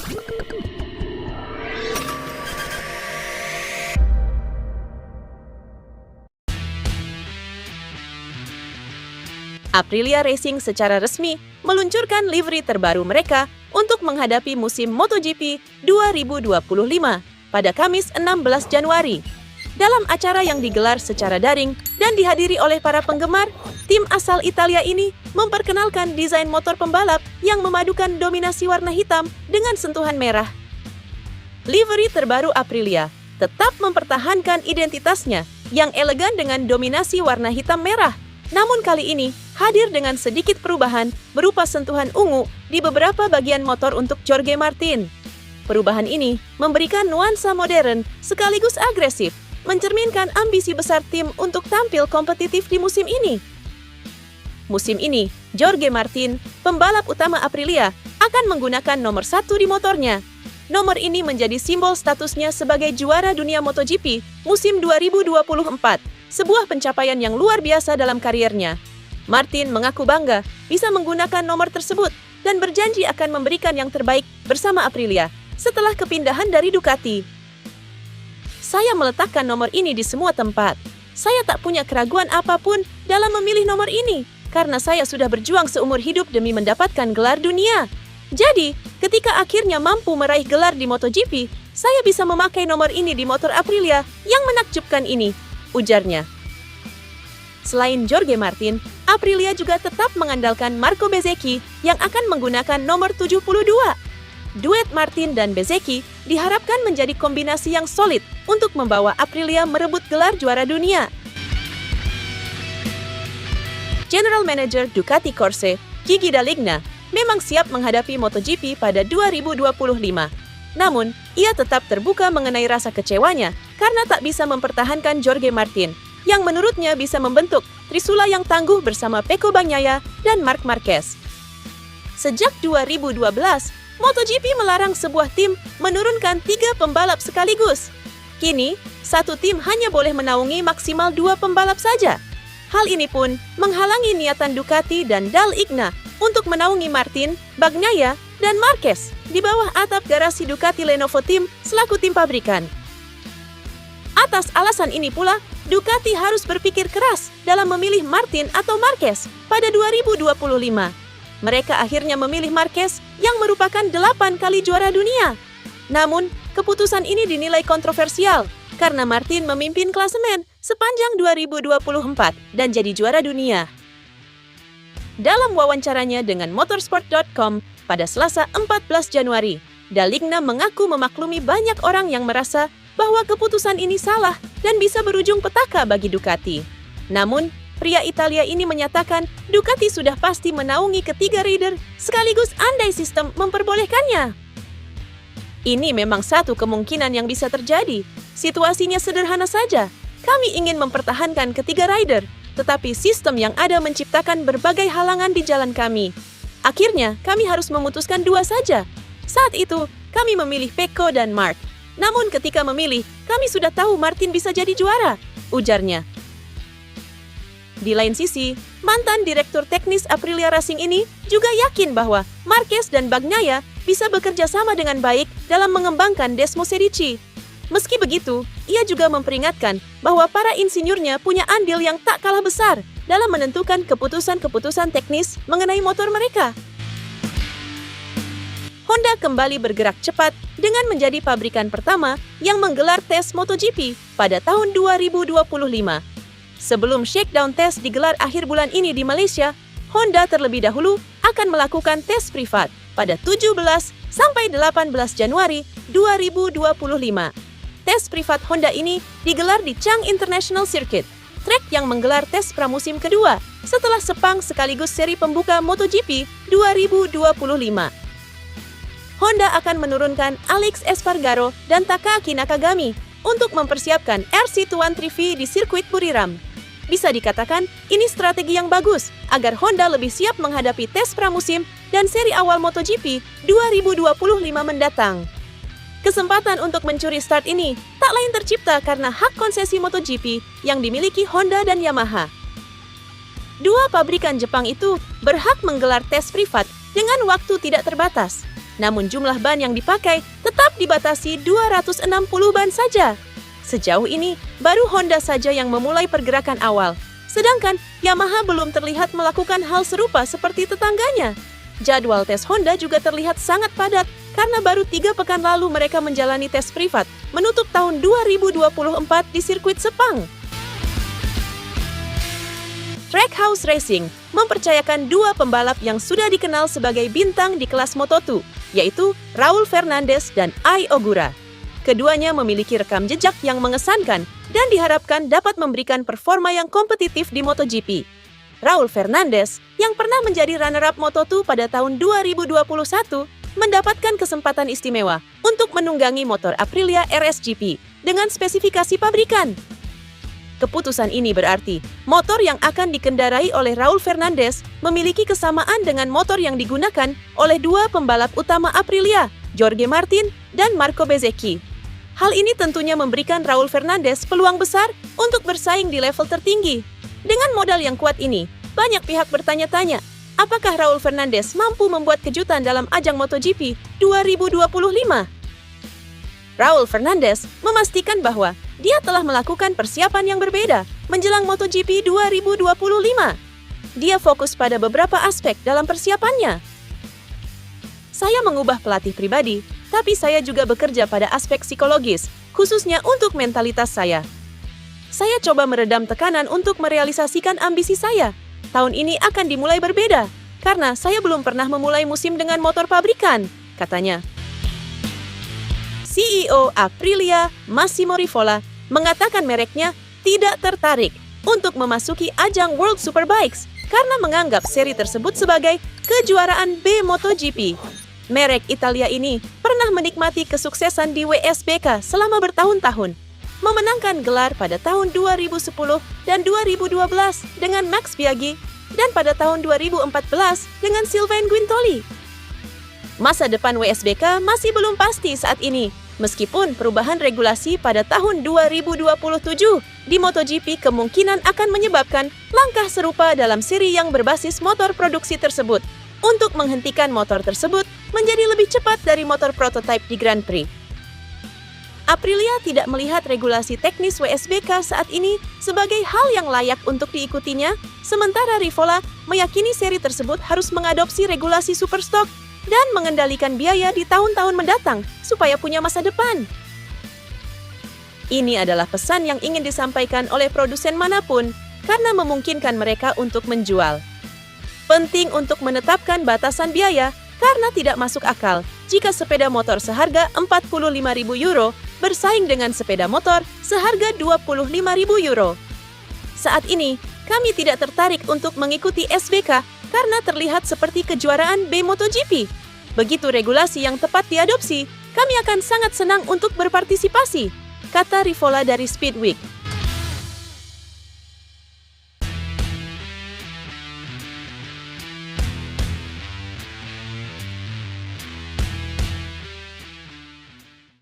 Aprilia Racing secara resmi meluncurkan livery terbaru mereka untuk menghadapi musim MotoGP 2025 pada Kamis 16 Januari. Dalam acara yang digelar secara daring dan dihadiri oleh para penggemar, tim asal Italia ini memperkenalkan desain motor pembalap yang memadukan dominasi warna hitam dengan sentuhan merah. Livery terbaru Aprilia tetap mempertahankan identitasnya yang elegan dengan dominasi warna hitam merah. Namun kali ini hadir dengan sedikit perubahan berupa sentuhan ungu di beberapa bagian motor untuk Jorge Martin. Perubahan ini memberikan nuansa modern sekaligus agresif, mencerminkan ambisi besar tim untuk tampil kompetitif di musim ini. Musim ini, Jorge Martin, pembalap utama Aprilia, akan menggunakan nomor 1 di motornya. Nomor ini menjadi simbol statusnya sebagai juara dunia MotoGP musim 2024, sebuah pencapaian yang luar biasa dalam kariernya. Martin mengaku bangga bisa menggunakan nomor tersebut dan berjanji akan memberikan yang terbaik bersama Aprilia setelah kepindahan dari Ducati. Saya meletakkan nomor ini di semua tempat. Saya tak punya keraguan apapun dalam memilih nomor ini karena saya sudah berjuang seumur hidup demi mendapatkan gelar dunia. Jadi, ketika akhirnya mampu meraih gelar di MotoGP, saya bisa memakai nomor ini di motor Aprilia yang menakjubkan ini, ujarnya. Selain Jorge Martin, Aprilia juga tetap mengandalkan Marco Bezzecchi yang akan menggunakan nomor 72. Duet Martin dan Bezzecchi diharapkan menjadi kombinasi yang solid untuk membawa Aprilia merebut gelar juara dunia. General Manager Ducati Corse, Gigi Dall'Igna, memang siap menghadapi MotoGP pada 2025. Namun, ia tetap terbuka mengenai rasa kecewanya karena tak bisa mempertahankan Jorge Martin, yang menurutnya bisa membentuk trisula yang tangguh bersama Pecco Bagnaia dan Marc Marquez. Sejak 2012, MotoGP melarang sebuah tim menurunkan 3 pembalap sekaligus. Kini, satu tim hanya boleh menaungi maksimal 2 pembalap saja. Hal ini pun menghalangi niatan Ducati dan Dall'Igna untuk menaungi Martin, Bagnaia, dan Marquez di bawah atap garasi Ducati Lenovo Team selaku tim pabrikan. Atas alasan ini pula, Ducati harus berpikir keras dalam memilih Martin atau Marquez pada 2025. Mereka akhirnya memilih Marquez yang merupakan 8 kali juara dunia. Namun, keputusan ini dinilai kontroversial karena Martin memimpin klasemen sepanjang 2024 dan jadi juara dunia. Dalam wawancaranya dengan motorsport.com pada Selasa 14 Januari, Dall'Igna mengaku memaklumi banyak orang yang merasa bahwa keputusan ini salah dan bisa berujung petaka bagi Ducati. Namun, pria Italia ini menyatakan Ducati sudah pasti menaungi ketiga rider sekaligus andai sistem memperbolehkannya. Ini memang satu kemungkinan yang bisa terjadi. Situasinya sederhana saja. Kami ingin mempertahankan ketiga rider, tetapi sistem yang ada menciptakan berbagai halangan di jalan kami. Akhirnya, kami harus memutuskan 2 saja. Saat itu, kami memilih Pecco dan Marc. Namun ketika memilih, kami sudah tahu Martin bisa jadi juara, ujarnya. Di lain sisi, mantan direktur teknis Aprilia Racing ini juga yakin bahwa Marquez dan Bagnaia bisa bekerja sama dengan baik dalam mengembangkan Desmo Sedici. Meski begitu, ia juga memperingatkan bahwa para insinyurnya punya andil yang tak kalah besar dalam menentukan keputusan-keputusan teknis mengenai motor mereka. Honda kembali bergerak cepat dengan menjadi pabrikan pertama yang menggelar tes MotoGP pada tahun 2025. Sebelum shakedown tes digelar akhir bulan ini di Malaysia, Honda terlebih dahulu akan melakukan tes privat pada 17 sampai 18 Januari 2025. Tes privat Honda ini digelar di Chang International Circuit, trek yang menggelar tes pramusim kedua setelah Sepang sekaligus seri pembuka MotoGP 2025. Honda akan menurunkan Alex Espargaro dan Takaaki Nakagami untuk mempersiapkan RC213V di sirkuit Buriram. Bisa dikatakan, ini strategi yang bagus agar Honda lebih siap menghadapi tes pramusim dan seri awal MotoGP 2025 mendatang. Kesempatan untuk mencuri start ini tak lain tercipta karena hak konsesi MotoGP yang dimiliki Honda dan Yamaha. Dua pabrikan Jepang itu berhak menggelar tes privat dengan waktu tidak terbatas. Namun jumlah ban yang dipakai tetap dibatasi 260 ban saja. Sejauh ini, baru Honda saja yang memulai pergerakan awal. Sedangkan Yamaha belum terlihat melakukan hal serupa seperti tetangganya. Jadwal tes Honda juga terlihat sangat padat karena baru 3 pekan lalu mereka menjalani tes privat menutup tahun 2024 di sirkuit Sepang. Trackhouse Racing mempercayakan 2 pembalap yang sudah dikenal sebagai bintang di kelas Moto2, yaitu Raul Fernandez dan Ai Ogura. Keduanya memiliki rekam jejak yang mengesankan dan diharapkan dapat memberikan performa yang kompetitif di MotoGP. Raul Fernandez, yang pernah menjadi runner-up Moto2 pada tahun 2021, mendapatkan kesempatan istimewa untuk menunggangi motor Aprilia RSGP dengan spesifikasi pabrikan. Keputusan ini berarti motor yang akan dikendarai oleh Raul Fernandez memiliki kesamaan dengan motor yang digunakan oleh 2 pembalap utama Aprilia, Jorge Martin dan Marco Bezzecchi. Hal ini tentunya memberikan Raul Fernandez peluang besar untuk bersaing di level tertinggi. Dengan modal yang kuat ini, banyak pihak bertanya-tanya, apakah Raul Fernandez mampu membuat kejutan dalam ajang MotoGP 2025? Raul Fernandez memastikan bahwa dia telah melakukan persiapan yang berbeda menjelang MotoGP 2025. Dia fokus pada beberapa aspek dalam persiapannya. Saya mengubah pelatih pribadi, tapi saya juga bekerja pada aspek psikologis, khususnya untuk mentalitas saya. Saya coba meredam tekanan untuk merealisasikan ambisi saya. Tahun ini akan dimulai berbeda, karena saya belum pernah memulai musim dengan motor pabrikan, katanya. CEO Aprilia, Massimo Rivola, mengatakan mereknya tidak tertarik untuk memasuki ajang World Superbikes karena menganggap seri tersebut sebagai kejuaraan B MotoGP. Merek Italia ini pernah menikmati kesuksesan di WSBK selama bertahun-tahun, memenangkan gelar pada tahun 2010 dan 2012 dengan Max Biaggi dan pada tahun 2014 dengan Sylvain Guintoli. Masa depan WSBK masih belum pasti saat ini, meskipun perubahan regulasi pada tahun 2027 di MotoGP kemungkinan akan menyebabkan langkah serupa dalam seri yang berbasis motor produksi tersebut untuk menghentikan motor tersebut menjadi lebih cepat dari motor prototipe di Grand Prix. Aprilia tidak melihat regulasi teknis WSBK saat ini sebagai hal yang layak untuk diikutinya, sementara Rivola meyakini seri tersebut harus mengadopsi regulasi Superstock dan mengendalikan biaya di tahun-tahun mendatang supaya punya masa depan. Ini adalah pesan yang ingin disampaikan oleh produsen manapun karena memungkinkan mereka untuk menjual. Penting untuk menetapkan batasan biaya karena tidak masuk akal jika sepeda motor seharga €45.000 bersaing dengan sepeda motor seharga €25.000. Saat ini, kami tidak tertarik untuk mengikuti SBK karena terlihat seperti kejuaraan B MotoGP. Begitu regulasi yang tepat diadopsi, kami akan sangat senang untuk berpartisipasi, kata Rivola dari Speedweek.